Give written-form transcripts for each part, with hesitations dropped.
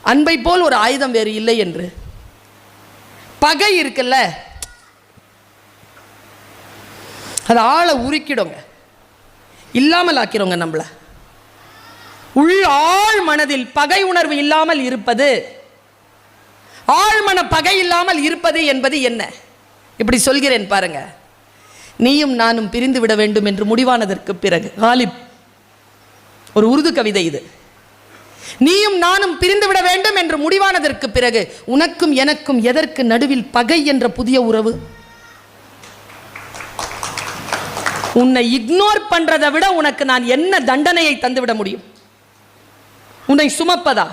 அன்பை போல் ஒரு ஆயுதம் வேறு இல்லை என்று. பகை இருக்குல்ல, அது ஆளை உருக்கிடுங்க, இல்லாமல் ஆக்கிறோங்க. நம்மள ஆழ் மனதில் பகை உணர்வு இல்லாமல் இருப்பது, ஆழ்மன பகை இல்லாமல் இருப்பது என்பது என்ன? இப்படி சொல்கிறேன் பாருங்க. நீயும் நானும் பிரிந்து விட வேண்டும் என்று முடிவானதற்கு பிறகு, காலிப் ஒரு உருது கவிதை இது. நீயும் நானும் பிரிந்து விட வேண்டும் என்று முடிவானதற்கு பிறகு உனக்கும் எனக்கும் எதற்கு நடுவில் பகை என்ற புதிய உறவு? உன்னை இக்னோர் பண்றதை விட உனக்கு நான் என்ன தண்டனையை தந்துவிட முடியும்? உன்னை சுமப்பதா?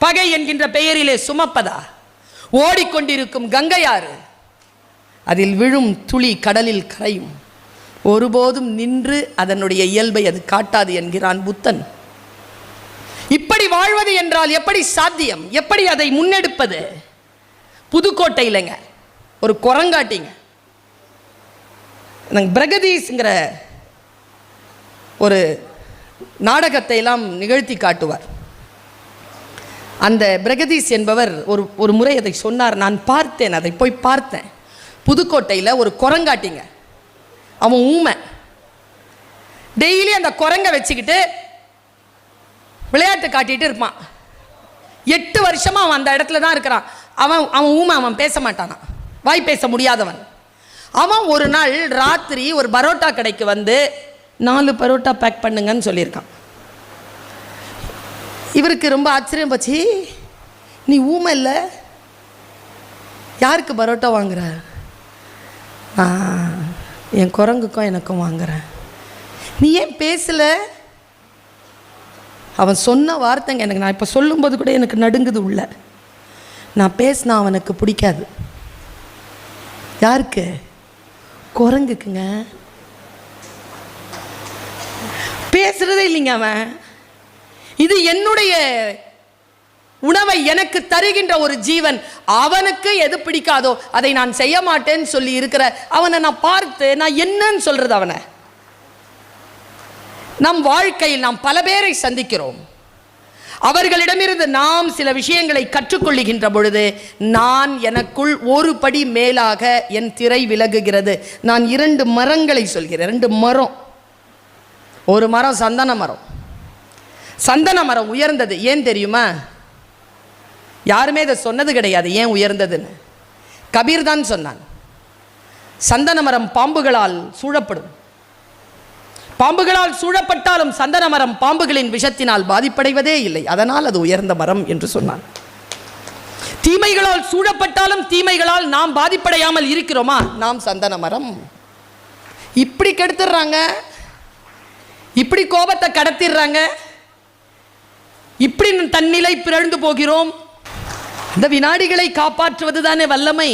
பகை என்கின்ற பெயரிலே சுமப்பதா? ஓடிக்கொண்டிருக்கும் கங்கையாறு, அதில் விழும் துளி கடலில் கரையும், ஒருபோதும் நின்று அதனுடைய இயல்பை அது காட்டாது என்கிறான் புத்தன். இப்படி வாழ்வது என்றால் எப்படி சாத்தியம்? எப்படி அதை முன்னெடுப்பது? புதுக்கோட்டையிலங்க ஒரு குரங்காட்டிங்க, பிரகதீஸ்ங்கிற ஒரு நாடகத்தை எல்லாம் நிகழ்த்தி காட்டுவார். அந்த பிரகதீஸ் என்பவர் ஒரு முறை அதை சொன்னார். நான் பார்த்தேன், அதை போய் பார்த்தேன். புதுக்கோட்டையில் ஒரு குரங்காட்டிங்க, அவன் ஊமை. டெய்லி அந்த குரங்கை வச்சுக்கிட்டு விளையாட்டு காட்டிட்டு இருப்பான். 8 வருஷமா அவன் அந்த இடத்துல தான் இருக்கிறான். அவன் ஊமை, அவன் பேச மாட்டானான், வாய் பேச முடியாதவன். அவன் ஒரு நாள் ராத்திரி ஒரு பரோட்டா கடைக்கு வந்து 4 பரோட்டா பேக் பண்ணுங்கன்னு சொல்லியிருக்கான். இவருக்கு ரொம்ப ஆச்சரியம் போச்சு. நீ ஊமை இல்லை, யாருக்கு பரோட்டா வாங்குற? என் குரங்குக்கும் எனக்கும் வாங்குறேன். நீ ஏன் பேசலை? அவன் சொன்ன வார்த்தைங்க எனக்கு, நான் இப்போ சொல்லும்போது கூட எனக்கு நடுங்குது உள்ள. நான் பேசினா அவனுக்கு பிடிக்காது. யாருக்கு? குரங்குக்குங்க. பேசுறதே இல்லைங்க அவன். இது என்னுடைய உணவை எனக்கு தருகின்ற ஒரு ஜீவன். அவனுக்கு எது பிடிக்காதோ அதை நான் செய்ய மாட்டேன்னு சொல்லி இருக்கிற அவனை நான் பார்த்து நான் என்னன்னு சொல்றது? அவனை நம் வாழ்க்கையில் நாம் பல பேரை சந்திக்கிறோம். அவர்களிடமிருந்து நாம் சில விஷயங்களை கற்றுக்கொள்ளுகின்ற பொழுது நான் எனக்குள் ஒரு படி மேலாக என் திரை விலகுகிறது. நான் 2 மரங்களை சொல்கிறேன். 2 மரம். ஒரு மரம் சந்தன மரம். சந்தன மரம் உயர்ந்தது. ஏன் தெரியுமா? யாருமே இதை சொன்னது கிடையாது ஏன் உயர்ந்ததுன்னு. கபீர் தான் சொன்னான். சந்தன மரம் பாம்புகளால் சூழப்படும். பாம்புகளால் சூழப்பட்டாலும் சந்தன மரம் பாம்புகளின் விஷத்தினால் பாதிப்படைவதே இல்லை, அதனால் அது உயர்ந்த மரம் என்று சொன்னான். தீமைகளால் சூழப்பட்டாலும் தீமைகளால் நாம் பாதிப்படையாமல் இருக்கிறோமா? நாம் சந்தன மரம். இப்படி கெடுத்துடுறாங்க, இப்படி கோபத்தை கடத்திடுறாங்க, இப்படி தன்னிலை பிறழ்ந்து போகிறோம். அந்த வினாடிகளை காப்பாற்றுவது தானே வல்லமை.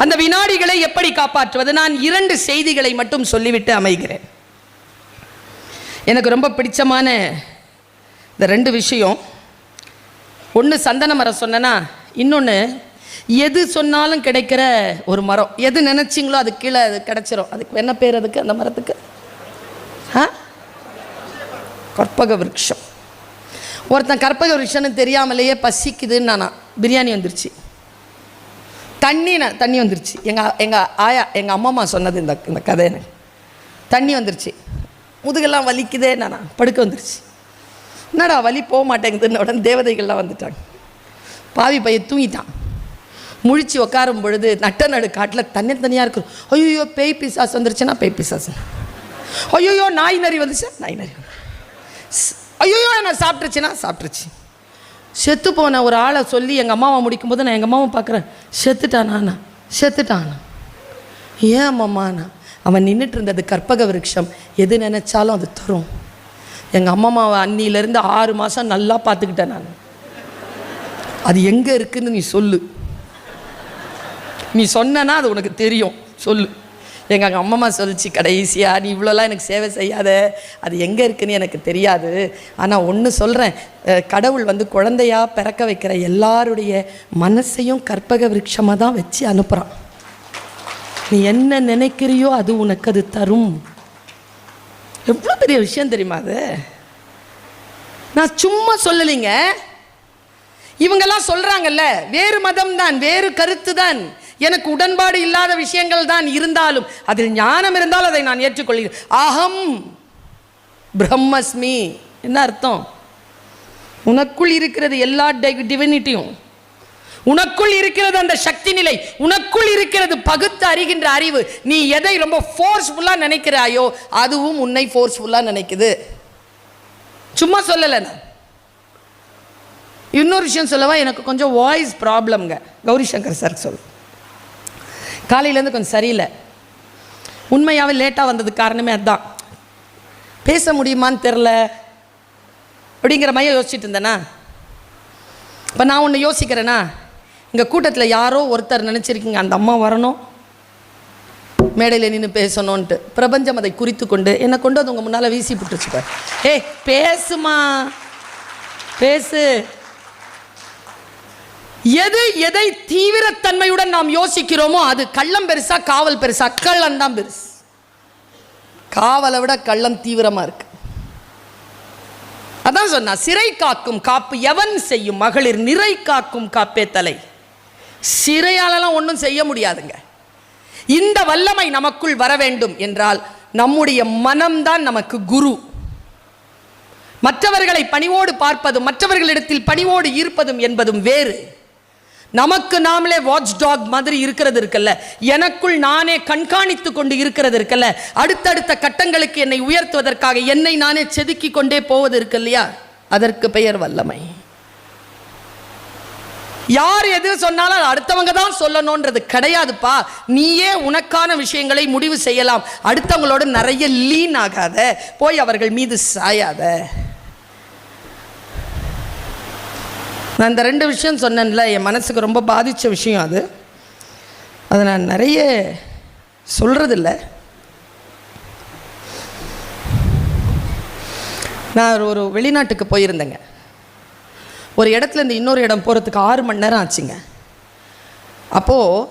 அந்த வினாடிகளை எப்படி காப்பாற்றுவது? நான் 2 செய்திகளை மட்டும் சொல்லிவிட்டு அமைகிறேன். எனக்கு ரொம்ப பிடிச்சமான இந்த 2 விஷயம். ஒன்று சந்தன மரம் சொன்னேன்னா, இன்னொன்று எது சொன்னாலும் கிடைக்கிற ஒரு மரம். எது நினச்சிங்களோ அது கீழே அது கிடச்சிரும். அதுக்கு என்ன பேர்? அதுக்கு அந்த மரத்துக்கு கற்பக விருட்சம். ஒருத்தன் கற்பக விருட்சம்னு தெரியாமலேயே பசிக்குதுன்னு நானா பிரியாணி வந்துருச்சு, தண்ணி வந்துருச்சு. எங்கள் ஆயா எங்கள் அம்மா சொன்னது இந்த கதை. எனக்கு தண்ணி வந்துருச்சு, முதுகெல்லாம் வலிக்குதே, நானா படுக்க வந்துருச்சு. என்னடா வலி போக மாட்டேங்குதுன்னு உடனே தேவதைகள்லாம் வந்துட்டாங்க. பாவி பையன் தூங்கிட்டான். முழிச்சு உட்காரும் பொழுது நடு காட்டில் தனியாக இருக்கும். ஐயோ பேய் பிசாசு வந்துருச்சுன்னா பேய் பிசாசு, ஐயோ நாய் நரி வந்துச்சு, நாய் நரி, ஐயோ நான் சாப்பிட்டுருச்சுன்னா சாப்பிட்ருச்சு. செத்து போன ஒரு ஆளை சொல்லி எங்கள் அம்மாவை முடிக்கும்போது நான் எங்கள் அம்மாவை பார்க்குறேன். செத்துட்டானா? ஏன் அம்மாண்ணா? அவன் நின்றுட்டு இருந்தது கற்பக விருட்சம். எது நினச்சாலும் அது தரும். எங்கள் அம்மாவை அன்னியிலேருந்து 6 மாதம் நல்லா பார்த்துக்கிட்டேன் நான். அது எங்கே இருக்குதுன்னு நீ சொல்லு, நீ சொன்னா அது உனக்கு தெரியும், சொல்லு. எங்கள் அம்மா சொல்லிச்சு கடைசியாக, நீ இவ்வளோலாம் எனக்கு சேவை செய்யாத, அது எங்கே இருக்குன்னு எனக்கு தெரியாது. ஆனால் ஒன்று சொல்கிறேன், கடவுள் குழந்தையாக பிறக்க வைக்கிற எல்லாருடைய மனசையும் கற்பக விருட்சமாக தான் வச்சு அனுப்புகிறான். நீ என்ன நினைக்கிறியோ அது உனக்கு அது தரும். எவ்வளோ பெரிய விஷயம் தெரியுமா அது? நான் சும்மா சொல்லலைங்க, இவங்கெல்லாம் சொல்றாங்கல்ல, வேறு மதம் தான், வேறு கருத்து தான், எனக்கு உடன்பாடு இல்லாத விஷயங்கள் தான் இருந்தாலும் அதில் ஞானம் இருந்தால் அதை நான் ஏற்றுக்கொள்கிறேன். அகம் பிரம்மஸ்மி என்ன அர்த்தம்? உனக்குள் இருக்கிறது எல்லா டிவினிட்டியும், உனக்குள் இருக்கிறது அந்த சக்தி நிலை, உனக்குள் இருக்கிறது பகுத்து அறிகின்ற அறிவு. நீ எதை ரொம்ப ஃபோர்ஸ்ஃபுல்லா நினைக்கிறாயோ அதுவும் உன்னை ஃபோர்ஸ்ஃபுல்லா நினைக்குது. சும்மா சொல்லலை. நான் இன்னொரு விஷயம் சொல்லவா? எனக்கு கொஞ்சம் வாய்ஸ் ப்ராப்ளம்ங்க. கௌரி சங்கர் சார் சொல்லு, காலையிலேருந்து கொஞ்சம் சரியில்லை. உண்மையாகவே லேட்டாக வந்ததுக்கு காரணமே அதுதான். பேச முடியுமான்னு தெரில அப்படிங்கிற மாதிரி யோசிச்சுட்டு இருந்தேனா. இப்போ நான் ஒன்று யோசிக்கிறேன்னா, இங்கே கூட்டத்தில் யாரோ ஒருத்தர் நினச்சிருக்கீங்க அந்த அம்மா வரணும், மேடையில் நின்று பேசணுன்ட்டு. பிரபஞ்சம் அதை குறித்து கொண்டு என்னை கொண்டு வந்து உங்கள் முன்னால் வீசி விட்டுருச்சுப்பார். ஏய் பேசுமா, பேசு. எதை தீவிரத்தன்மையுடன் நாம் யோசிக்கிறோமோ அது கள்ளம் பெருசா காவல் பெருசா? கள்ளம் தான் பெருசு. காவலை விட கள்ளம் தீவிரமா இருக்கு. அதான் சொன்னா, சிறை காக்கும் காப்பு எவன் செய்யும் மகளிர், நிறை காக்கும் காப்பே தலை. சிறையாலெல்லாம் ஒன்றும் செய்ய முடியாதுங்க. இந்த வல்லமை நமக்குள் வர வேண்டும் என்றால் நம்முடைய மனம்தான் நமக்கு குரு. மற்றவர்களை பணிவோடு பார்ப்பதும் மற்றவர்களிடத்தில் பணிவோடு ஈர்ப்பதும் என்பதும் வேறு. நமக்கு நாமளே வாட்ச் டாக் மாதிரி இருக்கிறது இருக்கல்ல, எனக்குள் நானே கண்காணித்து கொண்டு இருக்கிறது இருக்கல்ல, அடுத்தடுத்த கட்டங்களுக்கு என்னை உயர்த்துவதற்காக என்னை நானே செதுக்கி கொண்டே போவது இருக்கு இல்லையா, அதற்கு பெயர் வல்லமை. யார் எது சொன்னாலும் அடுத்தவங்க தான் சொல்லணும்ன்றது கிடையாதுப்பா. நீயே உனக்கான விஷயங்களை முடிவு செய்யலாம். அடுத்தவங்களோட நிறைய லீன் ஆகாத, போய் அவர்கள் மீது சாயாத. நான் இந்த 2 விஷயம் சொன்னேன்ல, என் மனசுக்கு ரொம்ப பாதித்த விஷயம் அது. அதை நான் நிறைய சொல்கிறதில்ல. நான் ஒரு வெளிநாட்டுக்கு போயிருந்தேங்க. ஒரு இடத்துலேருந்து இன்னொரு இடம் போகிறதுக்கு 6 மணி நேரம் ஆச்சுங்க. அப்போது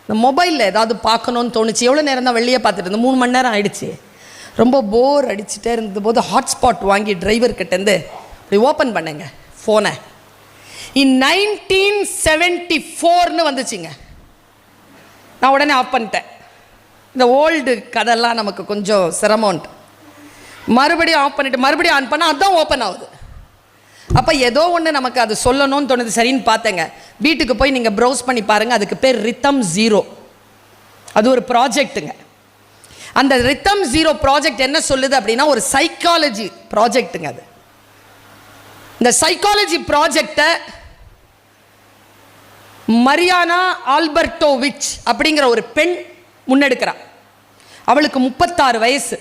இந்த மொபைலில் ஏதாவது பார்க்கணுன்னு தோணுச்சு. எவ்வளோ நேரம் தான் வெளியே பார்த்துட்டு இருந்தேன், 3 மணி நேரம் ஆகிடுச்சு. ரொம்ப போர் அடிச்சுட்டே இருந்தபோது ஹாட்ஸ்பாட் வாங்கி டிரைவர்கிட்டேருந்து அப்படி ஓப்பன் பண்ணேங்க ஃபோனை. 1974 வந்துச்சுங்க. நான் உடனே ஆஃப் பண்ணிட்டேன். இந்த ஓல்டு கதையெல்லாம் நமக்கு கொஞ்சம் சிரமம்ன்ட்டு மறுபடியும் ஆஃப் பண்ணிவிட்டு மறுபடியும் ஆன் பண்ணால் அதுதான் ஓப்பன் ஆகுது. அப்போ ஏதோ ஒன்று நமக்கு அது சொல்லணும்னு தோணுது. சரின்னு பார்த்தேங்க. வீட்டுக்கு போய் நீங்கள் ப்ரௌஸ் பண்ணி பாருங்கள். அதுக்கு பேர் ரித்தம் 0. அது ஒரு ப்ராஜெக்ட்டுங்க. அந்த ரித்தம் 0 ப்ராஜெக்ட் என்ன சொல்லுது அப்படின்னா, ஒரு சைக்காலஜி ப்ராஜெக்ட்டுங்க அது. இந்த சைக்காலஜி ப்ராஜெக்டை மரியானா ஆல்பர்டோவிச் அப்படிங்கிற ஒரு பெண் முன்னெடுக்கிறாள். அவளுக்கு 36 வயசு.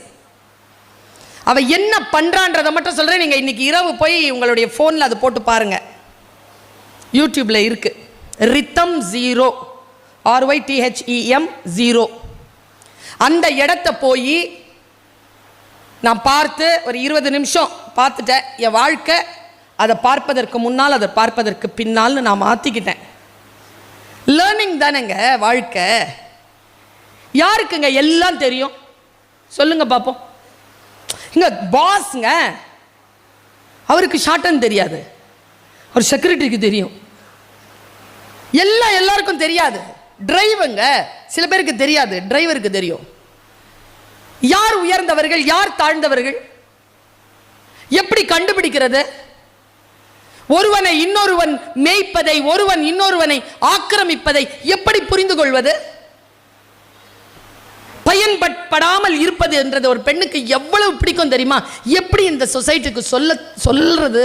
அவள் என்ன பண்ணுறான்றதை மட்டும் சொல்கிறேன். நீங்கள் இன்றைக்கி இரவு போய் உங்களுடைய ஃபோனில் அது போட்டு பாருங்கள், யூடியூப்பில் இருக்குது. ரித்தம் 0, RYTHEM 0. அந்த இடத்த போய் நான் பார்த்து ஒரு 20 நிமிஷம் பார்த்துட்டேன். என் வாழ்க்கை அதை பார்ப்பதற்கு முன்னால் அதை பார்ப்பதற்கு பின்னால்னு நான் மாற்றிக்கிட்டேன். லேர்னிங் தானேங்க வாழ்க்கை. யாருக்குங்க எல்லாம் தெரியும் சொல்லுங்க பார்ப்போம். இங்க பாஸ்ங்க, அவருக்கு ஷார்ட்டன் தெரியாது, அவர் செக்யூரிட்டிக்கு தெரியும். எல்லாருக்கும் தெரியாது. டிரைவருங்க சில பேருக்கு தெரியாது, டிரைவருக்கு தெரியும். யார் உயர்ந்தவர்கள் யார் தாழ்ந்தவர்கள் எப்படி கண்டுபிடிக்கிறது? ஒருவனை இன்னொருவன் மேய்ப்பதை, ஒருவன் இன்னொருவனை ஆக்கிரமிப்பதை எப்படி புரிந்து கொள்வது? பயன்படாமல் இருப்பது என்றது ஒரு பெண்ணுக்கு எவ்வளவு பிடிக்கும் தெரியுமா? எப்படி இந்த சொசைட்டிக்கு சொல்றது?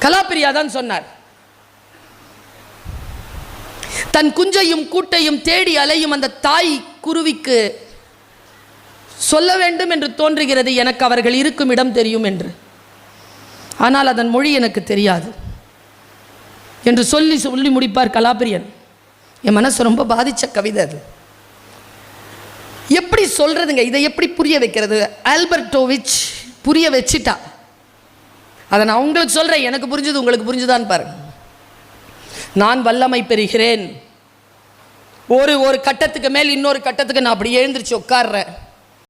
கலாப்பிரியா தான் சொன்னார், தன் குஞ்சையும் கூட்டையும் தேடி அலையும் அந்த தாய் குருவிக்கு சொல்ல வேண்டும் என்று தோன்றுகிறது, எனக்கு அவர்கள் இருக்கும் இடம் தெரியும் என்று. ஆனால் அதன் மொழி எனக்கு தெரியாது என்று சொல்லி முடிப்பார் கலாப்பிரியன். என் மனசு ரொம்ப பாதித்த கவிதை அது. எப்படி சொல்றதுங்க, இதை எப்படி புரிய வைக்கிறது? ஆல்பர்டோவிச் புரிய வச்சிட்டா. அதை நான் உங்களுக்கு சொல்றேன், எனக்கு புரிஞ்சது உங்களுக்கு புரிஞ்சுதான்னு பாருங்க. நான் வல்லமை பெறுகிறேன். ஒரு கட்டத்துக்கு மேல் இன்னொரு கட்டத்துக்கு நான் அப்படி எழுந்திருச்சு உட்கார்றேன்.